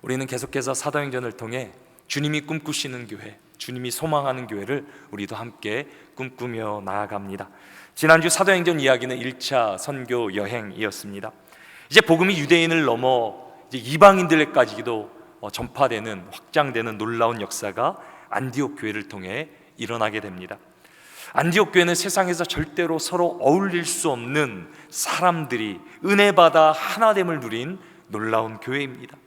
우리는 계속해서 사도행전을 통해 주님이 꿈꾸시는 교회, 주님이 소망하는 교회를 우리도 함께 꿈꾸며 나아갑니다. 지난주 사도행전 이야기는 1차 선교 여행이었습니다. 이제 복음이 유대인을 넘어 이제 이방인들까지도 전파되는, 확장되는 놀라운 역사가 안디옥 교회를 통해 일어나게 됩니다. 안디옥 교회는 세상에서 절대로 서로 어울릴 수 없는 사람들이 은혜 받아 하나됨을 누린 놀라운 교회입니다.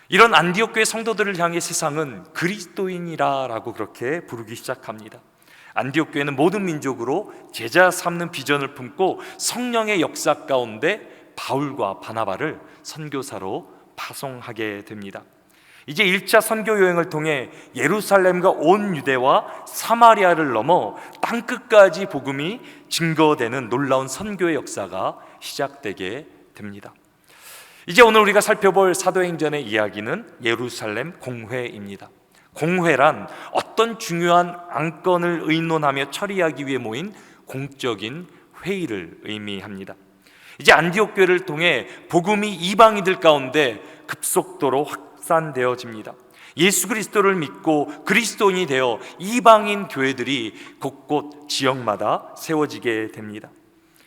이런 안디옥 교회 성도들을 향해 세상은 그리스도인이라고 그렇게 부르기 시작합니다. 안디옥 교회는 모든 민족으로 제자 삼는 비전을 품고 성령의 역사 가운데 바울과 바나바를 선교사로 파송하게 됩니다. 이제 1차 선교 여행을 통해 예루살렘과 온 유대와 사마리아를 넘어 땅끝까지 복음이 증거되는 놀라운 선교의 역사가 시작되게 됩니다. 이제 오늘 우리가 살펴볼 사도행전의 이야기는 예루살렘 공회입니다. 공회란 어떤 중요한 안건을 의논하며 처리하기 위해 모인 공적인 회의를 의미합니다. 이제 안디옥 교회를 통해 복음이 이방인들 가운데 급속도로 확산되어집니다. 예수 그리스도를 믿고 그리스도인이 되어 이방인 교회들이 곳곳 지역마다 세워지게 됩니다.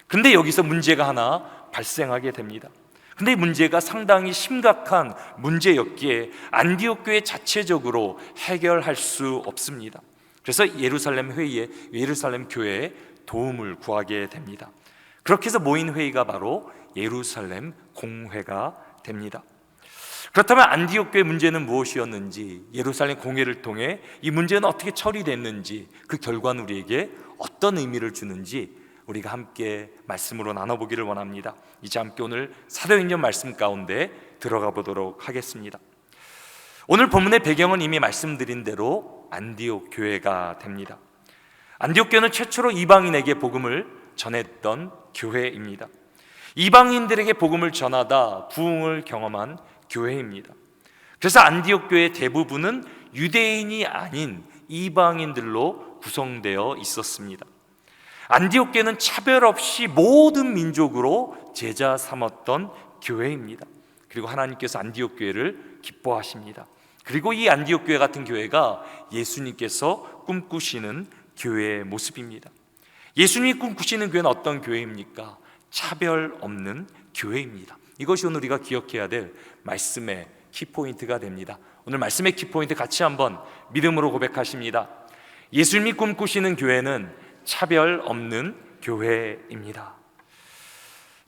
근데 여기서 문제가 하나 발생하게 됩니다. 근데 이 문제가 상당히 심각한 문제였기에 안디옥 교회 자체적으로 해결할 수 없습니다. 그래서 예루살렘 회의에, 예루살렘 교회에 도움을 구하게 됩니다. 그렇게 해서 모인 회의가 바로 예루살렘 공회가 됩니다. 그렇다면 안디옥 교회 문제는 무엇이었는지, 예루살렘 공회를 통해 이 문제는 어떻게 처리됐는지, 그 결과는 우리에게 어떤 의미를 주는지 우리가 함께 말씀으로 나눠보기를 원합니다. 이제 함께 오늘 사도행전 말씀 가운데 들어가 보도록 하겠습니다. 오늘 본문의 배경은 이미 말씀드린 대로 안디옥 교회가 됩니다. 안디옥 교회는 최초로 이방인에게 복음을 전했던 교회입니다. 이방인들에게 복음을 전하다 부흥을 경험한 교회입니다. 그래서 안디옥 교회의 대부분은 유대인이 아닌 이방인들로 구성되어 있었습니다. 안디옥 교회는 차별 없이 모든 민족으로 제자 삼았던 교회입니다. 그리고 하나님께서 안디옥 교회를 기뻐하십니다. 그리고 이 안디옥 교회 같은 교회가 예수님께서 꿈꾸시는 교회의 모습입니다. 예수님이 꿈꾸시는 교회는 어떤 교회입니까? 차별 없는 교회입니다. 이것이 오늘 우리가 기억해야 될 말씀의 키포인트가 됩니다. 오늘 말씀의 키포인트 같이 한번 믿음으로 고백하십니다. 예수님이 꿈꾸시는 교회는 차별 없는 교회입니다.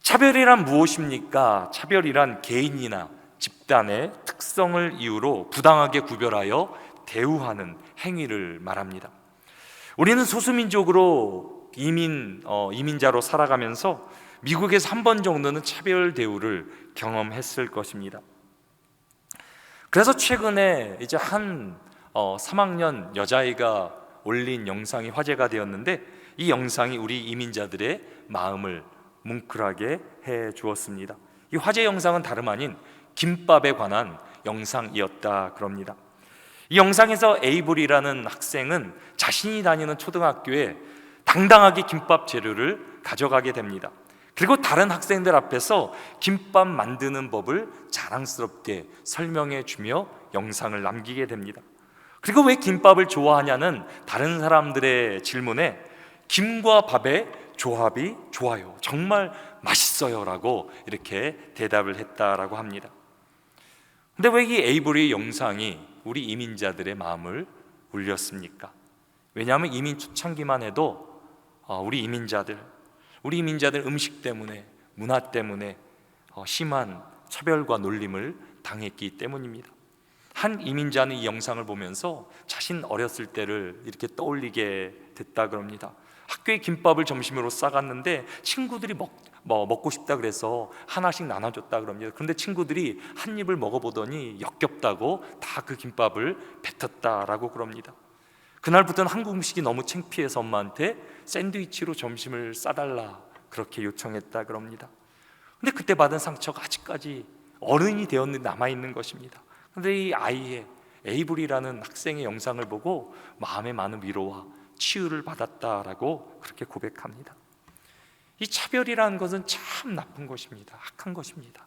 차별이란 무엇입니까? 차별이란 개인이나 집단의 특성을 이유로 부당하게 구별하여 대우하는 행위를 말합니다. 우리는 소수민족으로 이민자로 살아가면서 미국에서 한 번 정도는 차별 대우를 경험했을 것입니다. 그래서 최근에 이제 한 3학년 여자아이가 올린 영상이 화제가 되었는데, 이 영상이 우리 이민자들의 마음을 뭉클하게 해 주었습니다. 이 화제 영상은 다름 아닌 김밥에 관한 영상이었다 그럽니다. 이 영상에서 에이블이라는 학생은 자신이 다니는 초등학교에 당당하게 김밥 재료를 가져가게 됩니다. 그리고 다른 학생들 앞에서 김밥 만드는 법을 자랑스럽게 설명해 주며 영상을 남기게 됩니다. 그리고 왜 김밥을 좋아하냐는 다른 사람들의 질문에 김과 밥의 조합이 좋아요, 정말 맛있어요 라고 이렇게 대답을 했다라고 합니다. 근데 왜 이 에이블의 영상이 우리 이민자들의 마음을 울렸습니까? 왜냐하면 이민 초창기만 해도 우리 이민자들 음식 때문에, 문화 때문에 심한 차별과 놀림을 당했기 때문입니다. 한 이민자는 이 영상을 보면서 자신 어렸을 때를 이렇게 떠올리게 됐다 그럽니다. 학교에 김밥을 점심으로 싸갔는데 친구들이 먹고 싶다 그래서 하나씩 나눠줬다 그럽니다. 그런데 친구들이 한 입을 먹어보더니 역겹다고 다 그 김밥을 뱉었다라고 그럽니다. 그날부터는 한국 음식이 너무 창피해서 엄마한테 샌드위치로 점심을 싸달라 그렇게 요청했다 그럽니다. 근데 그때 받은 상처가 아직까지 어른이 되었는데 남아있는 것입니다. 그런데 이 아이의 에이블이라는 학생의 영상을 보고 마음에 많은 위로와 치유를 받았다라고 그렇게 고백합니다. 이 차별이라는 것은 참 나쁜 것입니다. 악한 것입니다.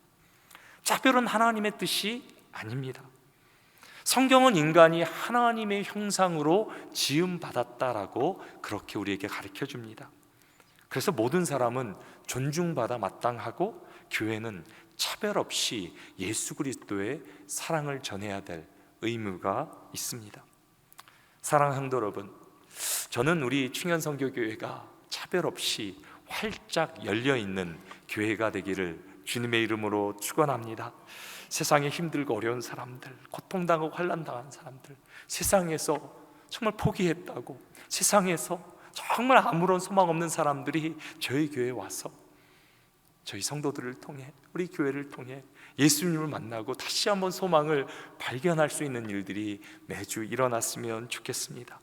차별은 하나님의 뜻이 아닙니다. 성경은 인간이 하나님의 형상으로 지음받았다라고 그렇게 우리에게 가르쳐 줍니다. 그래서 모든 사람은 존중받아 마땅하고 교회는 차별 없이 예수 그리스도의 사랑을 전해야 될 의무가 있습니다. 사랑하는 성도 여러분, 저는 우리 충현선교교회가 차별 없이 활짝 열려있는 교회가 되기를 주님의 이름으로 축원합니다. 세상에 힘들고 어려운 사람들, 고통당하고 환난당한 사람들, 세상에서 정말 포기했다고, 세상에서 정말 아무런 소망 없는 사람들이 저희 교회에 와서 저희 성도들을 통해, 우리 교회를 통해 예수님을 만나고 다시 한번 소망을 발견할 수 있는 일들이 매주 일어났으면 좋겠습니다.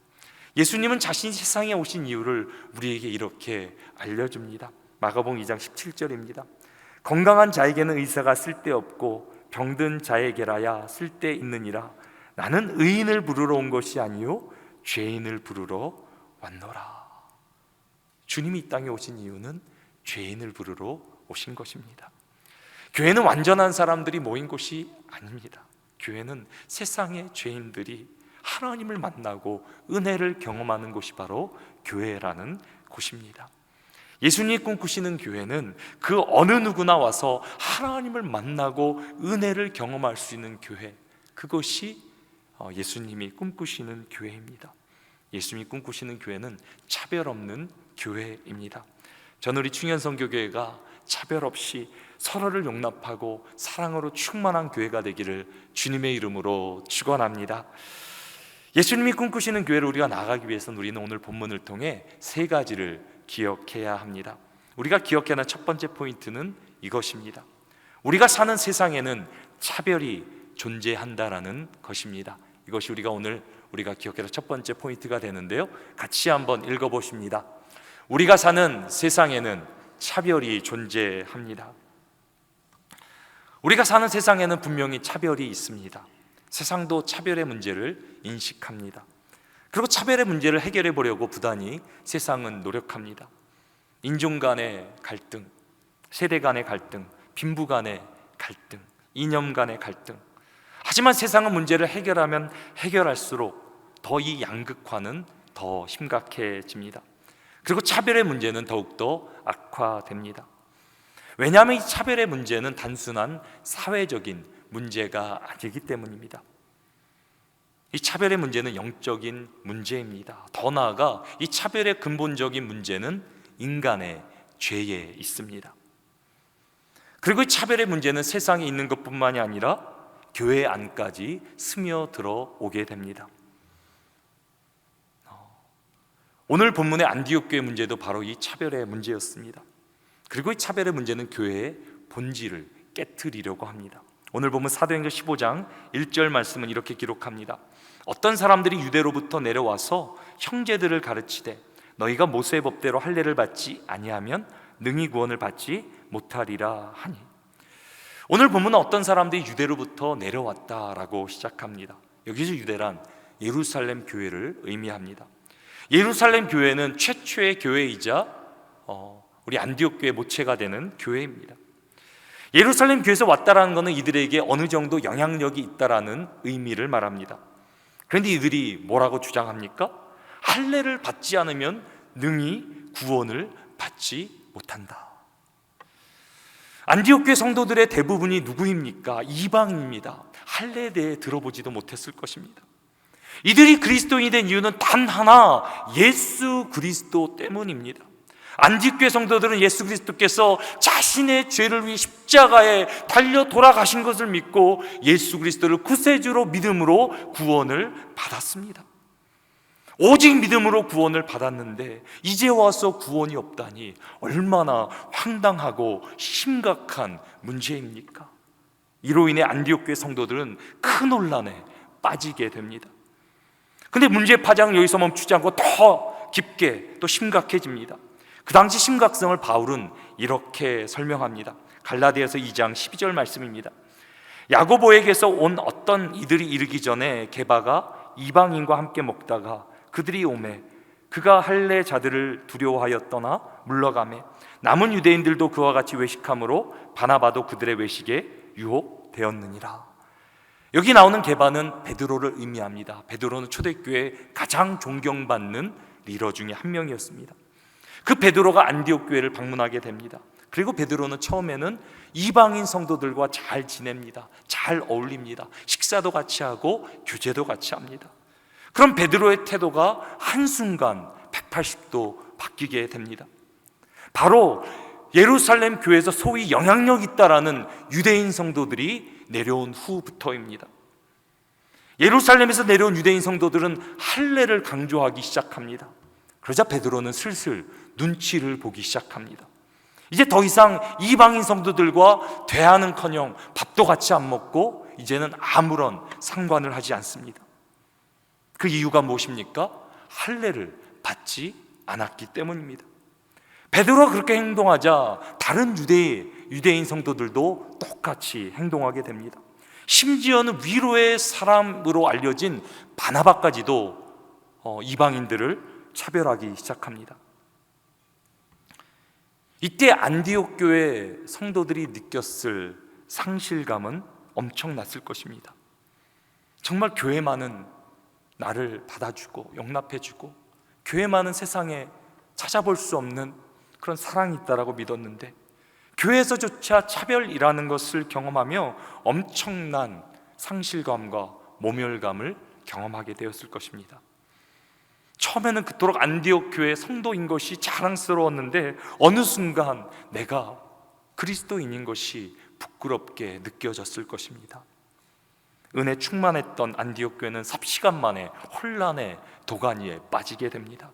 예수님은 자신이 세상에 오신 이유를 우리에게 이렇게 알려줍니다. 마가복음 2장 17절입니다. 건강한 자에게는 의사가 쓸데없고 병든 자에게라야 쓸데있느니라. 나는 의인을 부르러 온 것이 아니요 죄인을 부르러 왔노라. 주님이 이 땅에 오신 이유는 죄인을 부르러 오신 것입니다. 교회는 완전한 사람들이 모인 곳이 아닙니다. 교회는 세상의 죄인들이 하나님을 만나고 은혜를 경험하는 곳이 바로 교회라는 곳입니다. 예수님이 꿈꾸시는 교회는 그 어느 누구나 와서 하나님을 만나고 은혜를 경험할 수 있는 교회, 그것이 예수님이 꿈꾸시는 교회입니다. 예수님이 꿈꾸시는 교회는 차별 없는 교회입니다. 저는 우리 충현선교교회가 차별 없이 서로를 용납하고 사랑으로 충만한 교회가 되기를 주님의 이름으로 축원합니다. 예수님이 꿈꾸시는 교회를 우리가 나가기 위해서는 우리는 오늘 본문을 통해 세 가지를 기억해야 합니다. 우리가 기억해야 하는 첫 번째 포인트는 이것입니다. 우리가 사는 세상에는 차별이 존재한다라는 것입니다. 이것이 우리가 기억해야 할 첫 번째 포인트가 되는데요, 같이 한번 읽어보십니다. 우리가 사는 세상에는 차별이 존재합니다. 우리가 사는 세상에는 분명히 차별이 있습니다. 세상도 차별의 문제를 인식합니다. 그리고 차별의 문제를 해결해 보려고 부단히 세상은 노력합니다. 인종 간의 갈등, 세대 간의 갈등, 빈부 간의 갈등, 이념 간의 갈등. 하지만 세상은 문제를 해결하면 해결할수록 더 이 양극화는 더 심각해집니다. 그리고 차별의 문제는 더욱더 악화됩니다. 왜냐하면 이 차별의 문제는 단순한 사회적인 문제가 아니기 때문입니다. 이 차별의 문제는 영적인 문제입니다. 더 나아가 이 차별의 근본적인 문제는 인간의 죄에 있습니다. 그리고 이 차별의 문제는 세상에 있는 것뿐만이 아니라 교회 안까지 스며들어 오게 됩니다. 오늘 본문의 안디옥 교회 문제도 바로 이 차별의 문제였습니다. 그리고 이 차별의 문제는 교회의 본질을 깨트리려고 합니다. 오늘 보면 사도행전 15장 1절 말씀은 이렇게 기록합니다. 어떤 사람들이 유대로부터 내려와서 형제들을 가르치되 너희가 모세의 법대로 할례를 받지 아니하면 능히 구원을 받지 못하리라 하니. 오늘 본문은 어떤 사람들이 유대로부터 내려왔다라고 시작합니다. 여기서 유대란 예루살렘 교회를 의미합니다. 예루살렘 교회는 최초의 교회이자 우리 안디옥 교회 모체가 되는 교회입니다. 예루살렘 교회에서 왔다라는 것은 이들에게 어느 정도 영향력이 있다라는 의미를 말합니다. 그런데 이들이 뭐라고 주장합니까? 할례를 받지 않으면 능히 구원을 받지 못한다. 안디옥 교회 성도들의 대부분이 누구입니까? 이방인입니다. 할례에 대해 들어보지도 못했을 것입니다. 이들이 그리스도인이 된 이유는 단 하나, 예수 그리스도 때문입니다. 안디옥 교회 성도들은 예수 그리스도께서 자신의 죄를 위해 십자가에 달려 돌아가신 것을 믿고 예수 그리스도를 구세주로 믿음으로 구원을 받았습니다. 오직 믿음으로 구원을 받았는데 이제 와서 구원이 없다니 얼마나 황당하고 심각한 문제입니까? 이로 인해 안디옥 교회 성도들은 큰 혼란에 빠지게 됩니다. 근데 문제의 파장은 여기서 멈추지 않고 더 깊게 또 심각해집니다. 그 당시 심각성을 바울은 이렇게 설명합니다. 갈라디아서 2장 12절 말씀입니다. 야고보에게서 온 어떤 이들이 이르기 전에 게바가 이방인과 함께 먹다가 그들이 오매 그가 할례자들을 두려워하여 떠나 물러가매 남은 유대인들도 그와 같이 외식함으로 바나바도 그들의 외식에 유혹되었느니라. 여기 나오는 게바는 베드로를 의미합니다. 베드로는 초대교회의 가장 존경받는 리더 중에 한 명이었습니다. 그 베드로가 안디옥 교회를 방문하게 됩니다. 그리고 베드로는 처음에는 이방인 성도들과 잘 지냅니다. 잘 어울립니다. 식사도 같이 하고 교제도 같이 합니다. 그럼 베드로의 태도가 한순간 180도 바뀌게 됩니다. 바로 예루살렘 교회에서 소위 영향력 있다라는 유대인 성도들이 내려온 후부터입니다. 예루살렘에서 내려온 유대인 성도들은 할례를 강조하기 시작합니다. 그러자 베드로는 슬슬 눈치를 보기 시작합니다. 이제 더 이상 이방인 성도들과 대화는커녕 밥도 같이 안 먹고 이제는 아무런 상관을 하지 않습니다. 그 이유가 무엇입니까? 할례를 받지 않았기 때문입니다. 베드로가 그렇게 행동하자 다른 유대인 성도들도 똑같이 행동하게 됩니다. 심지어는 위로의 사람으로 알려진 바나바까지도 이방인들을 차별하기 시작합니다. 이때 안디옥 교회 성도들이 느꼈을 상실감은 엄청났을 것입니다. 정말 교회만은 나를 받아주고 용납해주고 교회만은 세상에 찾아볼 수 없는 그런 사랑이 있다라고 믿었는데 교회에서조차 차별이라는 것을 경험하며 엄청난 상실감과 모멸감을 경험하게 되었을 것입니다. 처음에는 그토록 안디옥 교회 성도인 것이 자랑스러웠는데 어느 순간 내가 그리스도인인 것이 부끄럽게 느껴졌을 것입니다. 은혜 충만했던 안디옥 교회는 삽시간 만에 혼란의 도가니에 빠지게 됩니다.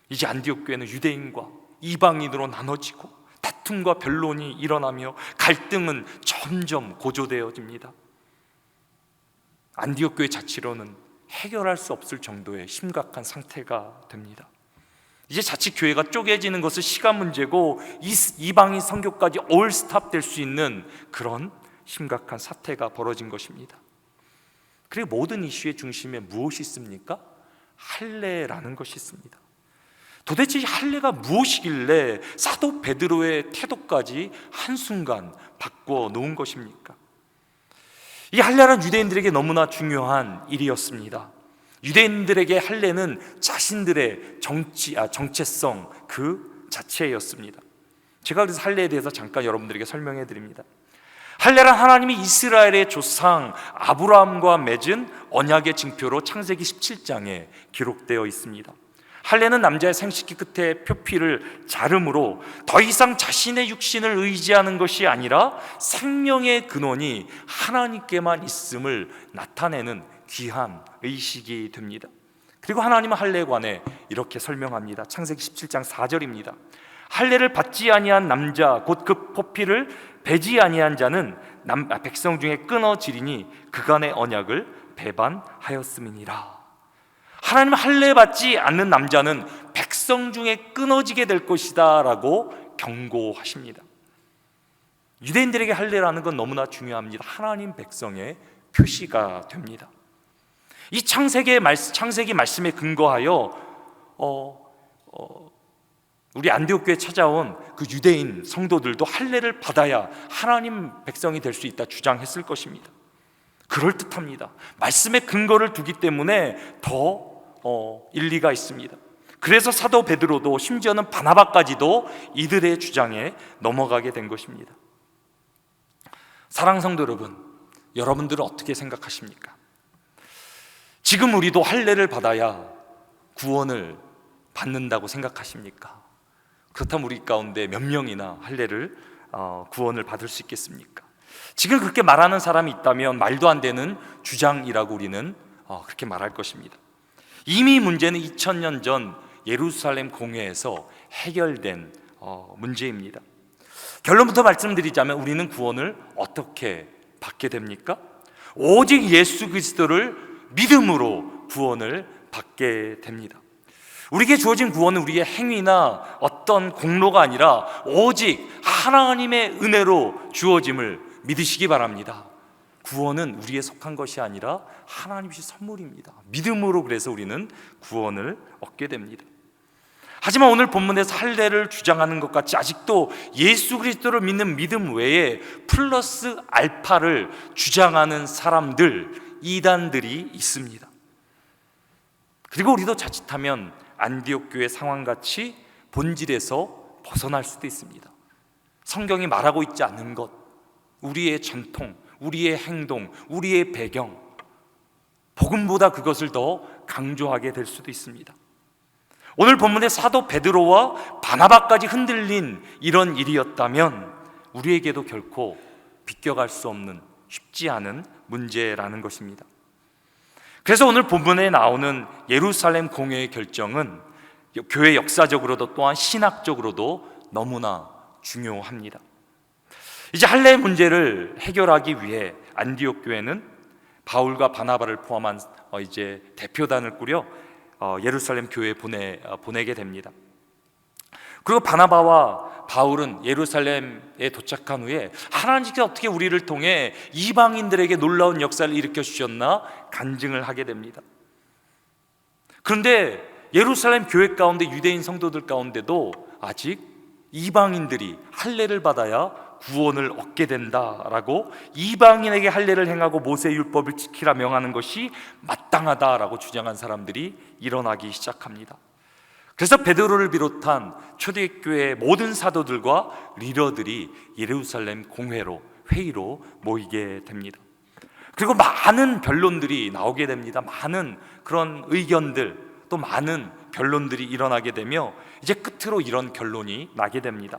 이제 안디옥 교회는 유대인과 이방인으로 나눠지고 다툼과 변론이 일어나며 갈등은 점점 고조되어집니다. 안디옥 교회 자치로는 해결할 수 없을 정도의 심각한 상태가 됩니다. 이제 자칫 교회가 쪼개지는 것은 시간 문제고 이방인 선교까지 올스탑 될 수 있는 그런 심각한 사태가 벌어진 것입니다. 그리고 모든 이슈의 중심에 무엇이 있습니까? 할례라는 것이 있습니다. 도대체 이 할례가 무엇이길래 사도 베드로의 태도까지 한순간 바꿔 놓은 것입니까? 이 할례는 유대인들에게 너무나 중요한 일이었습니다. 유대인들에게 할례는 자신들의 정체성 그 자체였습니다. 제가 그래서 할례에 대해서 잠깐 여러분들에게 설명해 드립니다. 할례란 하나님이 이스라엘의 조상 아브라함과 맺은 언약의 징표로 창세기 17장에 기록되어 있습니다. 할례는 남자의 생식기 끝에 표피를 자름으로 더 이상 자신의 육신을 의지하는 것이 아니라 생명의 근원이 하나님께만 있음을 나타내는 귀한 의식이 됩니다. 그리고 하나님은 할례에 관해 이렇게 설명합니다. 창세기 17장 4절입니다. 할례를 받지 아니한 남자 곧 그 표피를 베지 아니한 자는 백성 중에 끊어지리니 그간의 언약을 배반하였음이니라. 하나님은 할례 받지 않는 남자는 백성 중에 끊어지게 될 것이다 라고 경고하십니다. 유대인들에게 할례라는 건 너무나 중요합니다. 하나님 백성의 표시가 됩니다. 이 창세기 말씀에 근거하여 우리 안디옥 교회에 찾아온 그 유대인 성도들도 할례를 받아야 하나님 백성이 될 수 있다 주장했을 것입니다. 그럴듯합니다. 말씀에 근거를 두기 때문에 더 일리가 있습니다. 그래서 사도 베드로도 심지어는 바나바까지도 이들의 주장에 넘어가게 된 것입니다. 사랑하는 성도 여러분, 여러분들은 어떻게 생각하십니까? 지금 우리도 할례를 받아야 구원을 받는다고 생각하십니까? 그렇다면 우리 가운데 몇 명이나 할례를 구원을 받을 수 있겠습니까? 지금 그렇게 말하는 사람이 있다면 말도 안 되는 주장이라고 우리는 그렇게 말할 것입니다. 이미 문제는 2000년 전 예루살렘 공회에서 해결된 문제입니다. 결론부터 말씀드리자면 우리는 구원을 어떻게 받게 됩니까? 오직 예수 그리스도를 믿음으로 구원을 받게 됩니다. 우리에게 주어진 구원은 우리의 행위나 어떤 공로가 아니라 오직 하나님의 은혜로 주어짐을 믿으시기 바랍니다. 구원은 우리에 속한 것이 아니라 하나님의 선물입니다. 믿음으로 그래서 우리는 구원을 얻게 됩니다. 하지만 오늘 본문에서 할례를 주장하는 것 같이 아직도 예수 그리스도를 믿는 믿음 외에 플러스 알파를 주장하는 사람들, 이단들이 있습니다. 그리고 우리도 자칫하면 안디옥 교회 상황같이 본질에서 벗어날 수도 있습니다. 성경이 말하고 있지 않은 것, 우리의 전통, 우리의 행동, 우리의 배경, 복음보다 그것을 더 강조하게 될 수도 있습니다. 오늘 본문의 사도 베드로와 바나바까지 흔들린 이런 일이었다면 우리에게도 결코 비껴갈 수 없는 쉽지 않은 문제라는 것입니다. 그래서 오늘 본문에 나오는 예루살렘 공회의 결정은 교회 역사적으로도 또한 신학적으로도 너무나 중요합니다. 이제 할례 문제를 해결하기 위해 안디옥 교회는 바울과 바나바를 포함한 이제 대표단을 꾸려 예루살렘 교회에 보내게 됩니다. 그리고 바나바와 바울은 예루살렘에 도착한 후에 하나님께서 어떻게 우리를 통해 이방인들에게 놀라운 역사를 일으켜 주셨나 간증을 하게 됩니다. 그런데 예루살렘 교회 가운데 유대인 성도들 가운데도 아직 이방인들이 할례를 받아야 구원을 얻게 된다라고, 이방인에게 할례를 행하고 모세의 율법을 지키라 명하는 것이 마땅하다라고 주장한 사람들이 일어나기 시작합니다. 그래서 베드로를 비롯한 초대교회의 모든 사도들과 리더들이 예루살렘 공회로, 회의로 모이게 됩니다. 그리고 많은 변론들이 나오게 됩니다. 많은 그런 의견들, 또 많은 변론들이 일어나게 되며 이제 끝으로 이런 결론이 나게 됩니다.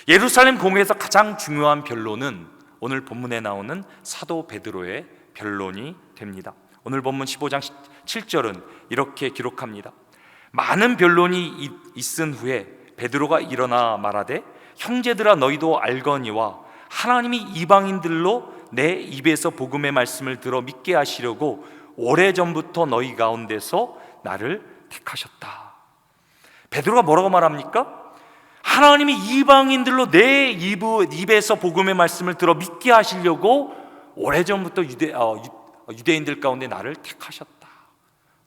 예루살렘 공회에서 가장 중요한 변론은 오늘 본문에 나오는 사도 베드로의 변론이 됩니다. 오늘 본문 15장 7절은 이렇게 기록합니다. 많은 변론이 있은 후에 베드로가 일어나 말하되 형제들아 너희도 알거니와 하나님이 이방인들로 내 입에서 복음의 말씀을 들어 믿게 하시려고 오래전부터 너희 가운데서 나를 택하셨다. 베드로가 뭐라고 말합니까? 하나님이 이방인들로 내 입에서 복음의 말씀을 들어 믿게 하시려고 오래전부터 유대인들 가운데 나를 택하셨다.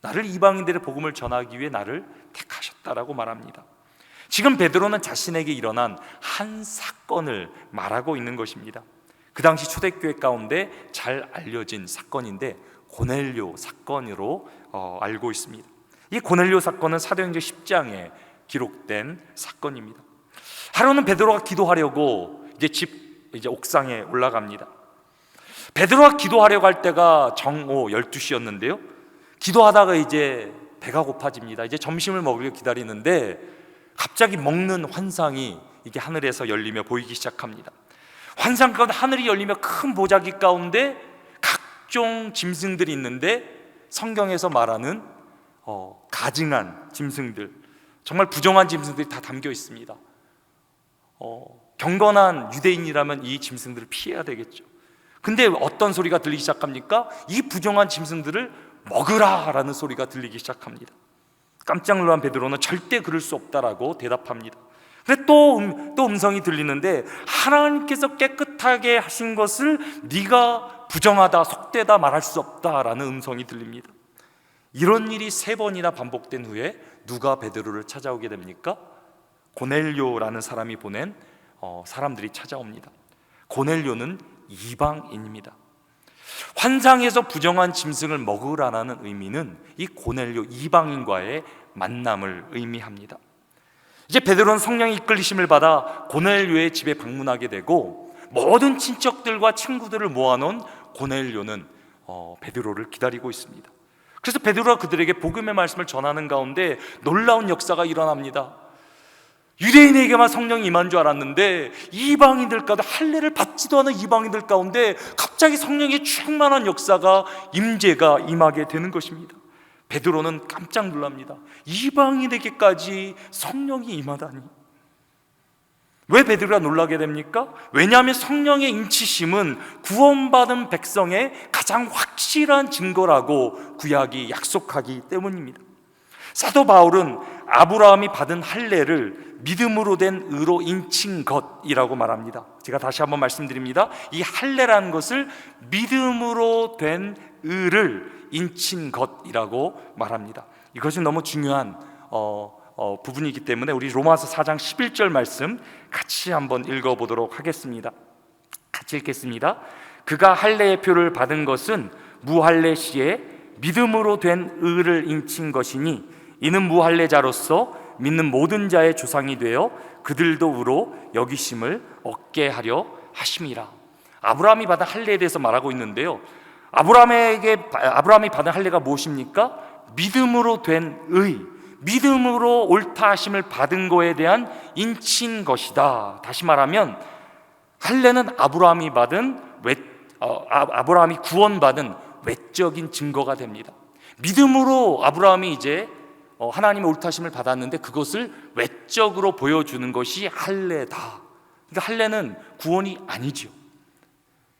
나를 이방인들의 복음을 전하기 위해 나를 택하셨다라고 말합니다. 지금 베드로는 자신에게 일어난 한 사건을 말하고 있는 것입니다. 그 당시 초대교회 가운데 잘 알려진 사건인데 고넬료 사건으로 알고 있습니다. 이 고넬료 사건은 사도행전 10장에 기록된 사건입니다. 하루는 베드로가 기도하려고 이제 옥상에 올라갑니다. 베드로가 기도하려고 할 때가 정오 12시였는데요. 기도하다가 이제 배가 고파집니다. 이제 점심을 먹으려 기다리는데 갑자기 먹는 환상이 이게 하늘에서 열리며 보이기 시작합니다. 환상 가운데 하늘이 열리며 큰 보자기 가운데 각종 짐승들이 있는데 성경에서 말하는 가증한 짐승들, 정말 부정한 짐승들이 다 담겨 있습니다. 경건한 유대인이라면 이 짐승들을 피해야 되겠죠. 근데 어떤 소리가 들리기 시작합니까? 이 부정한 짐승들을 먹으라라는 소리가 들리기 시작합니다. 깜짝 놀란 베드로는 절대 그럴 수 없다라고 대답합니다. 근데 또 음성이 들리는데 하나님께서 깨끗하게 하신 것을 네가 부정하다, 속되다 말할 수 없다라는 음성이 들립니다. 이런 일이 3번이나 반복된 후에 누가 베드로를 찾아오게 됩니까? 고넬료라는 사람이 보낸 사람들이 찾아옵니다. 고넬료는 이방인입니다. 환상에서 부정한 짐승을 먹으라는 의미는 이 고넬료 이방인과의 만남을 의미합니다. 이제 베드로는 성령의 이끌리심을 받아 고넬료의 집에 방문하게 되고 모든 친척들과 친구들을 모아놓은 고넬료는 베드로를 기다리고 있습니다. 그래서 베드로가 그들에게 복음의 말씀을 전하는 가운데 놀라운 역사가 일어납니다. 유대인에게만 성령이 임한 줄 알았는데 이방인들 가운데, 할례를 받지도 않은 이방인들 가운데 갑자기 성령의 충만한 역사가, 임재가 임하게 되는 것입니다. 베드로는 깜짝 놀랍니다. 이방인에게까지 성령이 임하다니. 왜 베드로가 놀라게 됩니까? 왜냐하면 성령의 임치심은 구원받은 백성의 가장 확실한 증거라고 구약이 약속하기 때문입니다. 사도 바울은 아브라함이 받은 할례를 믿음으로 된 의로 인친 것이라고 말합니다. 제가 다시 한번 말씀드립니다. 이 할례라는 것을 믿음으로 된 의를 인친 것이라고 말합니다. 이것이 너무 중요한 부분이기 때문에 우리 로마서 4장 11절 말씀 같이 한번 읽어보도록 하겠습니다. 같이 읽겠습니다. 그가 할례의 표를 받은 것은 무할례 시에 믿음으로 된 의를 인친 것이니 이는 무할례자로서 믿는 모든 자의 조상이 되어 그들도 의로 여기심을 얻게 하려 하심이라. 아브라함이 받은 할례에 대해서 말하고 있는데요, 아브라함이 받은 할례가 무엇입니까? 믿음으로 된 의, 믿음으로 옳다 하심을 받은 거에 대한 인친 것이다. 다시 말하면 할례는 아브라함이 구원받은 외적인 증거가 됩니다. 믿음으로 아브라함이 이제 하나님의 옳다 하심을 받았는데 그것을 외적으로 보여주는 것이 할례다. 그러니까 할례는 구원이 아니죠.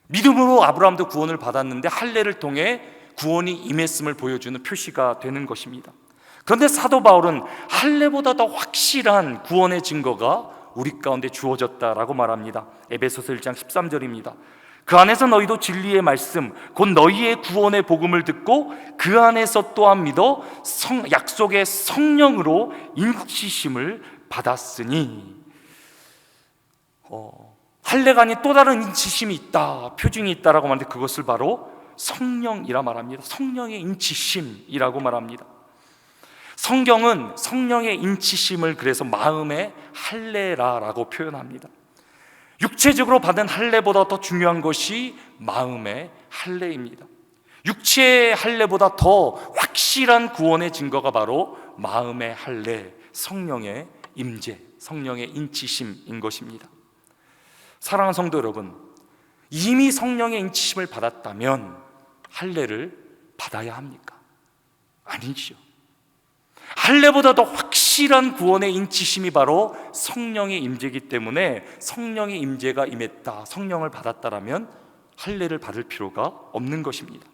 믿음으로 아브라함도 구원을 받았는데 할례를 통해 구원이 임했음을 보여주는 표시가 되는 것입니다. 그런데 사도 바울은 할례보다 더 확실한 구원의 증거가 우리 가운데 주어졌다라고 말합니다. 에베소서 1장 13절입니다. 그 안에서 너희도 진리의 말씀 곧 너희의 구원의 복음을 듣고 그 안에서 또한 믿어 약속의 성령으로 인치심을 받았으니. 할례가 아닌 또 다른 인치심이 있다, 표징이 있다라고 말하는데 그것을 바로 성령이라 말합니다. 성령의 인치심이라고 말합니다. 성경은 성령의 인치심을 그래서 마음의 할례라라고 표현합니다. 육체적으로 받은 할례보다 더 중요한 것이 마음의 할례입니다. 육체의 할례보다 더 확실한 구원의 증거가 바로 마음의 할례, 성령의 임재, 성령의 인치심인 것입니다. 사랑하는 성도 여러분, 이미 성령의 인치심을 받았다면 할례를 받아야 합니까? 아니죠. 할례보다 더 확실한 구원의 인치심이 바로 성령의 임재이기 때문에 성령의 임재가 임했다, 성령을 받았다라면 할례를 받을 필요가 없는 것입니다.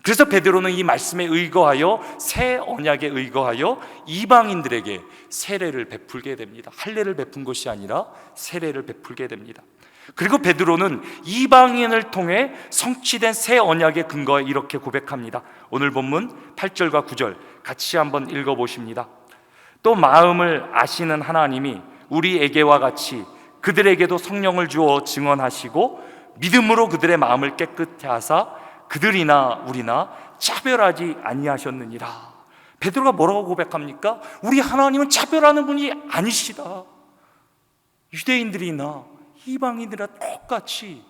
그래서 베드로는 이 말씀에 의거하여 새 언약에 의거하여 이방인들에게 세례를 베풀게 됩니다. 할례를 베푼 것이 아니라 세례를 베풀게 됩니다. 그리고 베드로는 이방인을 통해 성취된 새 언약의 근거에 이렇게 고백합니다. 오늘 본문 8절과 9절 같이 한번 읽어보십니다. 또 마음을 아시는 하나님이 우리에게와 같이 그들에게도 성령을 주어 증언하시고 믿음으로 그들의 마음을 깨끗게 하사 그들이나 우리나 차별하지 아니하셨느니라. 베드로가 뭐라고 고백합니까? 우리 하나님은 차별하는 분이 아니시다. 유대인들이나 이방인들이나 똑같이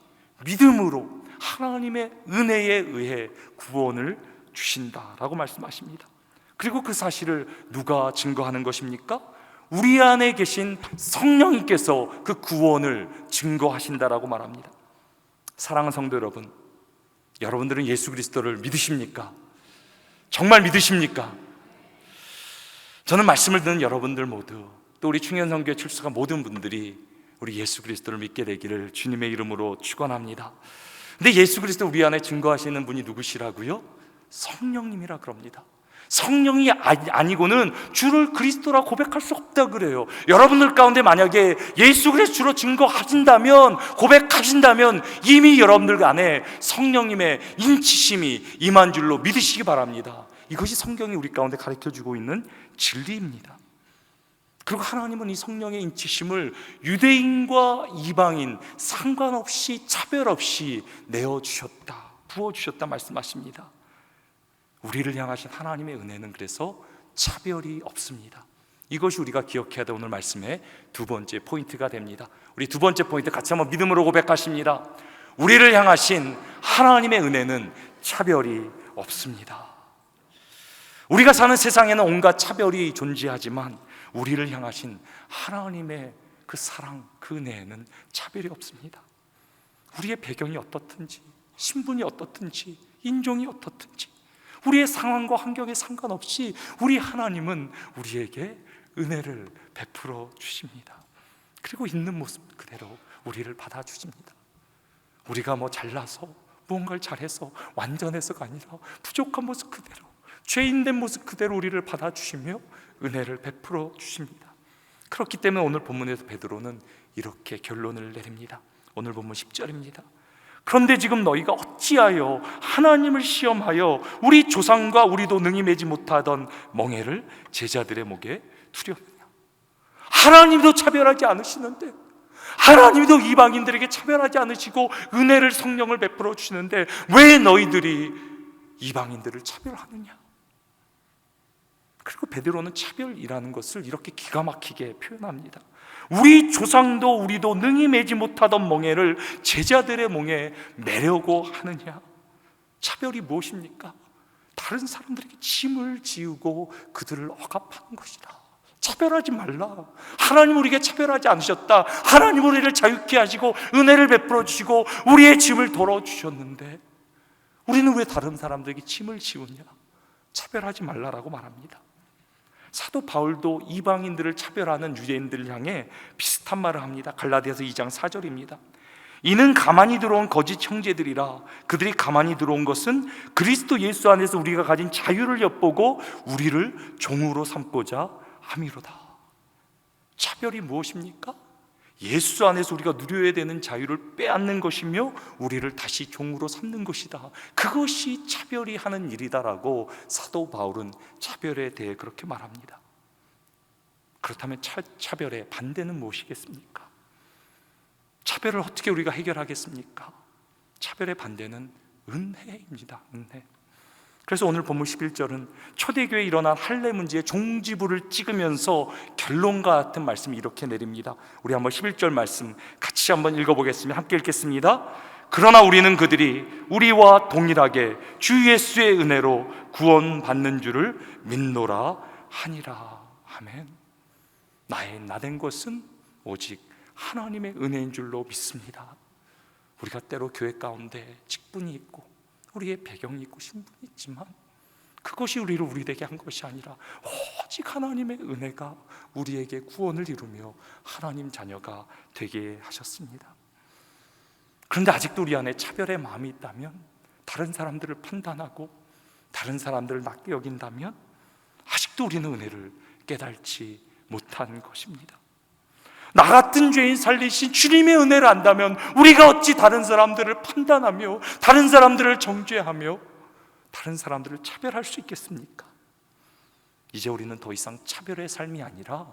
믿음으로 하나님의 은혜에 의해 구원을 주신다라고 말씀하십니다. 그리고 그 사실을 누가 증거하는 것입니까? 우리 안에 계신 성령님께서 그 구원을 증거하신다라고 말합니다. 사랑하는 성도 여러분, 여러분들은 예수 그리스도를 믿으십니까? 정말 믿으십니까? 저는 말씀을 듣는 여러분들 모두, 또 우리 충현선교회 출석한 모든 분들이 우리 예수 그리스도를 믿게 되기를 주님의 이름으로 축원합니다. 근데 예수 그리스도 우리 안에 증거하시는 분이 누구시라고요? 성령님이라 그럽니다. 성령이 아니고는 주를 그리스도라 고백할 수 없다 그래요. 여러분들 가운데 만약에 예수 그리스도 주로 증거하신다면, 고백하신다면 이미 여러분들 안에 성령님의 인치심이 임한 줄로 믿으시기 바랍니다. 이것이 성경이 우리 가운데 가르쳐주고 있는 진리입니다. 그리고 하나님은 이 성령의 인치심을 유대인과 이방인 상관없이 차별 없이 내어주셨다, 부어주셨다 말씀하십니다. 우리를 향하신 하나님의 은혜는 그래서 차별이 없습니다. 이것이 우리가 기억해야 될 오늘 말씀의 두 번째 포인트가 됩니다. 우리 두 번째 포인트 같이 한번 믿음으로 고백하십니다. 우리를 향하신 하나님의 은혜는 차별이 없습니다. 우리가 사는 세상에는 온갖 차별이 존재하지만 우리를 향하신 하나님의 그 사랑, 그 은혜에는 차별이 없습니다. 우리의 배경이 어떻든지, 신분이 어떻든지, 인종이 어떻든지, 우리의 상황과 환경에 상관없이 우리 하나님은 우리에게 은혜를 베풀어 주십니다. 그리고 있는 모습 그대로 우리를 받아주십니다. 우리가 잘나서 무언가를 잘해서 완전해서가 아니라 부족한 모습 그대로, 죄인된 모습 그대로 우리를 받아주시며 은혜를 베풀어 주십니다. 그렇기 때문에 오늘 본문에서 베드로는 이렇게 결론을 내립니다. 오늘 본문 10절입니다. 그런데 지금 너희가 어찌하여 하나님을 시험하여 우리 조상과 우리도 능히 매지 못하던 멍에를 제자들의 목에 두렸느냐. 하나님도 차별하지 않으시는데, 하나님도 이방인들에게 차별하지 않으시고 은혜를, 성령을 베풀어 주시는데 왜 너희들이 이방인들을 차별하느냐? 그리고 베드로는 차별이라는 것을 이렇게 기가 막히게 표현합니다. 우리 조상도 우리도 능히 매지 못하던 멍에를 제자들의 멍에 매려고 하느냐? 차별이 무엇입니까? 다른 사람들에게 짐을 지우고 그들을 억압하는 것이다. 차별하지 말라. 하나님 우리에게 차별하지 않으셨다. 하나님 우리를 자유케 하시고 은혜를 베풀어 주시고 우리의 짐을 덜어주셨는데 우리는 왜 다른 사람들에게 짐을 지우냐? 차별하지 말라라고 말합니다. 사도 바울도 이방인들을 차별하는 유대인들을 향해 비슷한 말을 합니다. 갈라디아서 2장 4절입니다. 이는 가만히 들어온 거짓 형제들이라. 그들이 가만히 들어온 것은 그리스도 예수 안에서 우리가 가진 자유를 엿보고 우리를 종으로 삼고자 함이로다. 차별이 무엇입니까? 예수 안에서 우리가 누려야 되는 자유를 빼앗는 것이며 우리를 다시 종으로 삼는 것이다. 그것이 차별이 하는 일이다라고 사도 바울은 차별에 대해 그렇게 말합니다. 그렇다면 차별의 반대는 무엇이겠습니까? 차별을 어떻게 우리가 해결하겠습니까? 차별의 반대는 은혜입니다. 은혜. 그래서 오늘 본문 11절은 초대교회에 일어난 할례 문제의 종지부를 찍으면서 결론과 같은 말씀을 이렇게 내립니다. 우리 한번 11절 말씀 같이 한번 읽어보겠습니다. 함께 읽겠습니다. 그러나 우리는 그들이 우리와 동일하게 주 예수의 은혜로 구원받는 줄을 믿노라 하니라. 아멘. 나의 나된 것은 오직 하나님의 은혜인 줄로 믿습니다. 우리가 때로 교회 가운데 직분이 있고 우리의 배경이 있고 신분이 있지만 그것이 우리를 우리되게 한 것이 아니라 오직 하나님의 은혜가 우리에게 구원을 이루며 하나님 자녀가 되게 하셨습니다. 그런데 아직도 우리 안에 차별의 마음이 있다면, 다른 사람들을 판단하고 다른 사람들을 낮게 여긴다면 아직도 우리는 은혜를 깨달지 못한 것입니다. 나 같은 죄인 살리신 주님의 은혜를 안다면 우리가 어찌 다른 사람들을 판단하며 다른 사람들을 정죄하며 다른 사람들을 차별할 수 있겠습니까? 이제 우리는 더 이상 차별의 삶이 아니라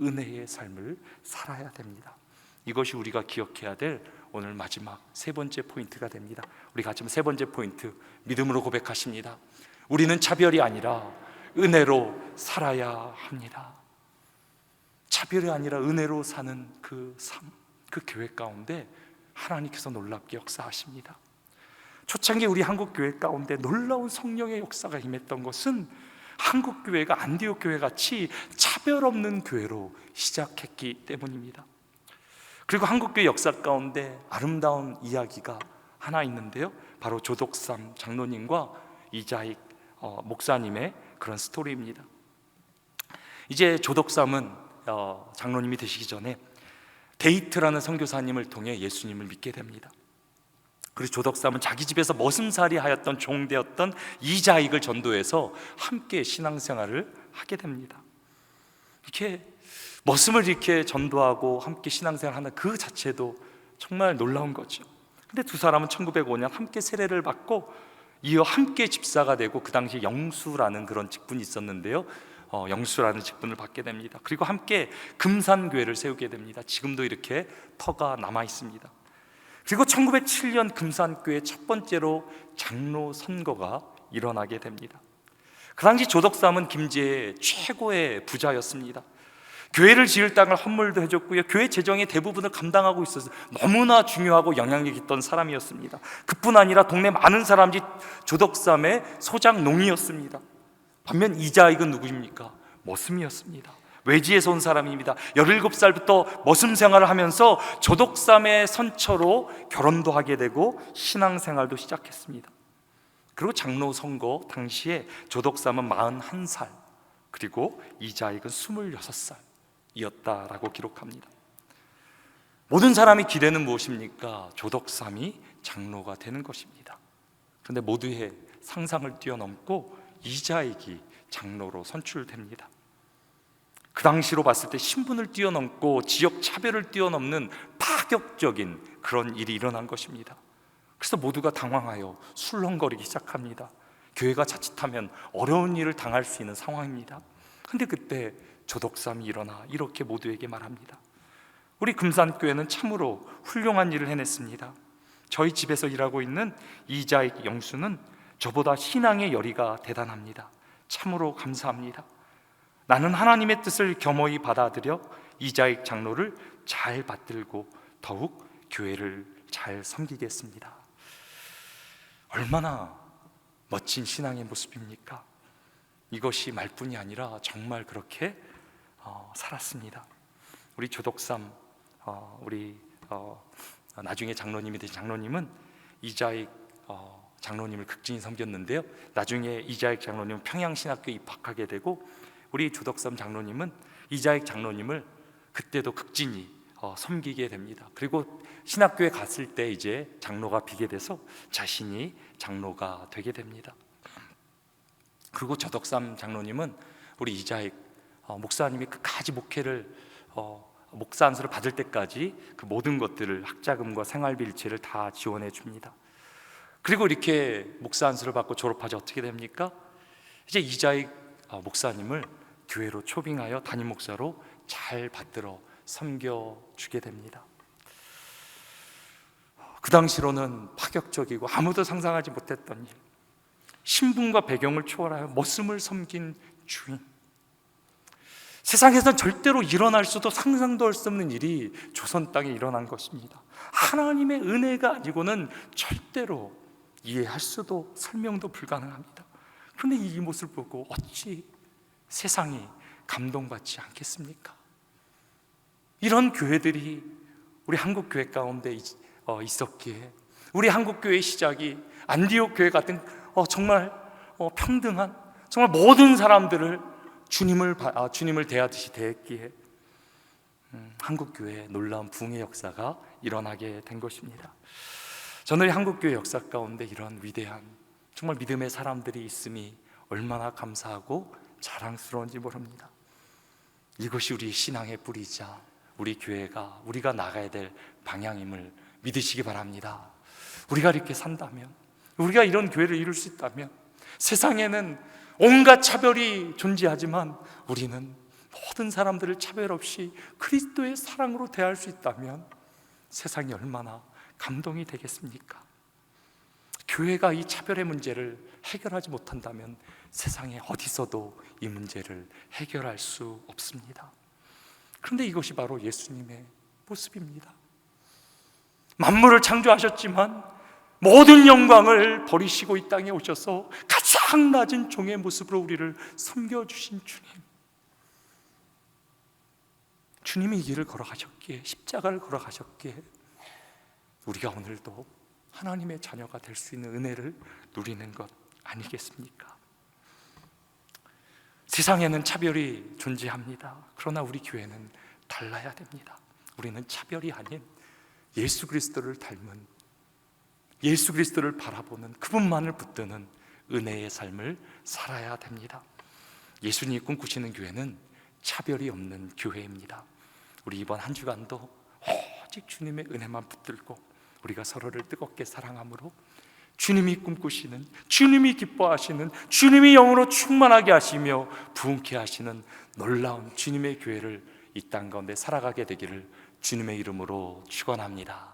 은혜의 삶을 살아야 됩니다. 이것이 우리가 기억해야 될 오늘 마지막 세 번째 포인트가 됩니다. 우리 같이 세 번째 포인트, 믿음으로 고백하십니다. 우리는 차별이 아니라 은혜로 살아야 합니다. 차별이 아니라 은혜로 사는 그 삶, 그 교회 가운데 하나님께서 놀랍게 역사하십니다. 초창기 우리 한국교회 가운데 놀라운 성령의 역사가 임했던 것은 한국교회가 안디옥 교회 같이 차별 없는 교회로 시작했기 때문입니다. 그리고 한국교회 역사 가운데 아름다운 이야기가 하나 있는데요, 바로 조덕삼 장로님과 이자익 목사님의 그런 스토리입니다. 이제 조덕삼은 장로님이 되시기 전에 데이트라는 선교사님을 통해 예수님을 믿게 됩니다. 그리고 조덕삼은 자기 집에서 머슴살이 하였던 종되었던 이자익을 전도해서 함께 신앙생활을 하게 됩니다. 이렇게 머슴을 이렇게 전도하고 함께 신앙생활하는 그 자체도 정말 놀라운 거죠. 근데 두 사람은 1905년 함께 세례를 받고 이어 함께 집사가 되고, 그 당시 영수라는 그런 직분이 있었는데요, 영수라는 직분을 받게 됩니다. 그리고 함께 금산교회를 세우게 됩니다. 지금도 이렇게 터가 남아 있습니다. 그리고 1907년 금산교회 첫 번째로 장로 선거가 일어나게 됩니다. 그 당시 조덕삼은 김제의 최고의 부자였습니다. 교회를 지을 땅을 헌물도 해줬고요, 교회 재정의 대부분을 감당하고 있어서 너무나 중요하고 영향력 있던 사람이었습니다. 그뿐 아니라 동네 많은 사람들이 조덕삼의 소장농이었습니다. 반면 이자익은 누구입니까? 머슴이었습니다. 외지에서 온 사람입니다. 17살부터 머슴 생활을 하면서 조덕삼의 선처로 결혼도 하게 되고 신앙생활도 시작했습니다. 그리고 장로 선거 당시에 조덕삼은 41살, 그리고 이자익은 26살이었다라고 기록합니다. 모든 사람의 기대는 무엇입니까? 조덕삼이 장로가 되는 것입니다. 그런데 모두의 상상을 뛰어넘고 이자익이 장로로 선출됩니다. 그 당시로 봤을 때 신분을 뛰어넘고 지역 차별을 뛰어넘는 파격적인 그런 일이 일어난 것입니다. 그래서 모두가 당황하여 술렁거리기 시작합니다. 교회가 자칫하면 어려운 일을 당할 수 있는 상황입니다. 근데 그때 조덕삼이 일어나 이렇게 모두에게 말합니다. 우리 금산교회는 참으로 훌륭한 일을 해냈습니다. 저희 집에서 일하고 있는 이자익 영수는 저보다 신앙의 열의가 대단합니다. 참으로 감사합니다. 나는 하나님의 뜻을 겸허히 받아들여 이자익 장로를 잘 받들고 더욱 교회를 잘 섬기겠습니다. 얼마나 멋진 신앙의 모습입니까? 이것이 말뿐이 아니라 정말 그렇게 살았습니다. 우리 조덕삼 나중에 장로님이 된 장로님은 이자익 장로님을 극진히 섬겼는데요. 나중에 이자익 장로님은 평양신학교에 입학하게 되고 우리 조덕삼 장로님은 이자익 장로님을 그때도 극진히 섬기게 됩니다. 그리고 신학교에 갔을 때 이제 장로가 비게 돼서 자신이 장로가 되게 됩니다. 그리고 조덕삼 장로님은 우리 이자익 목사님이 끝까지 목회를 목사 안수를 받을 때까지 그 모든 것들을 학자금과 생활비 일체를 다 지원해 줍니다. 그리고 이렇게 목사 안수를 받고 졸업하자 어떻게 됩니까? 이제 이자익 목사님을 교회로 초빙하여 담임 목사로 잘 받들어 섬겨주게 됩니다. 그 당시로는 파격적이고 아무도 상상하지 못했던 일, 신분과 배경을 초월하여 머슴을 섬긴 주인, 세상에선 절대로 일어날 수도 상상도 할 수 없는 일이 조선 땅에 일어난 것입니다. 하나님의 은혜가 아니고는 절대로 이해할 수도 설명도 불가능합니다. 그런데 이 모습을 보고 어찌 세상이 감동받지 않겠습니까? 이런 교회들이 우리 한국 교회 가운데 있었기에 우리 한국 교회의 시작이 안디옥 교회 같은 정말 평등한, 정말 모든 사람들을 주님을 대하듯이 대했기에 한국 교회에 놀라운 부흥의 역사가 일어나게 된 것입니다. 저는 한국 교회 역사 가운데 이런 위대한 정말 믿음의 사람들이 있음이 얼마나 감사하고 자랑스러운지 모릅니다. 이것이 우리 신앙의 뿌리이자 우리 교회가 우리가 나가야 될 방향임을 믿으시기 바랍니다. 우리가 이렇게 산다면, 우리가 이런 교회를 이룰 수 있다면, 세상에는 온갖 차별이 존재하지만 우리는 모든 사람들을 차별 없이 그리스도의 사랑으로 대할 수 있다면 세상이 얼마나 감동이 되겠습니까? 교회가 이 차별의 문제를 해결하지 못한다면 세상에 어디서도 이 문제를 해결할 수 없습니다. 그런데 이것이 바로 예수님의 모습입니다. 만물을 창조하셨지만 모든 영광을 버리시고 이 땅에 오셔서 가장 낮은 종의 모습으로 우리를 섬겨주신 주님이 이 길을 걸어가셨기에, 십자가를 걸어가셨기에 우리가 오늘도 하나님의 자녀가 될 수 있는 은혜를 누리는 것 아니겠습니까? 세상에는 차별이 존재합니다. 그러나 우리 교회는 달라야 됩니다. 우리는 차별이 아닌 예수 그리스도를 닮은, 예수 그리스도를 바라보는, 그분만을 붙드는 은혜의 삶을 살아야 됩니다. 예수님이 꿈꾸시는 교회는 차별이 없는 교회입니다. 우리 이번 한 주간도 오직 주님의 은혜만 붙들고 우리가 서로를 뜨겁게 사랑함으로 주님이 꿈꾸시는, 주님이 기뻐하시는, 주님이 영으로 충만하게 하시며 부흥케 하시는 놀라운 주님의 교회를 이 땅 가운데 살아가게 되기를 주님의 이름으로 축원합니다.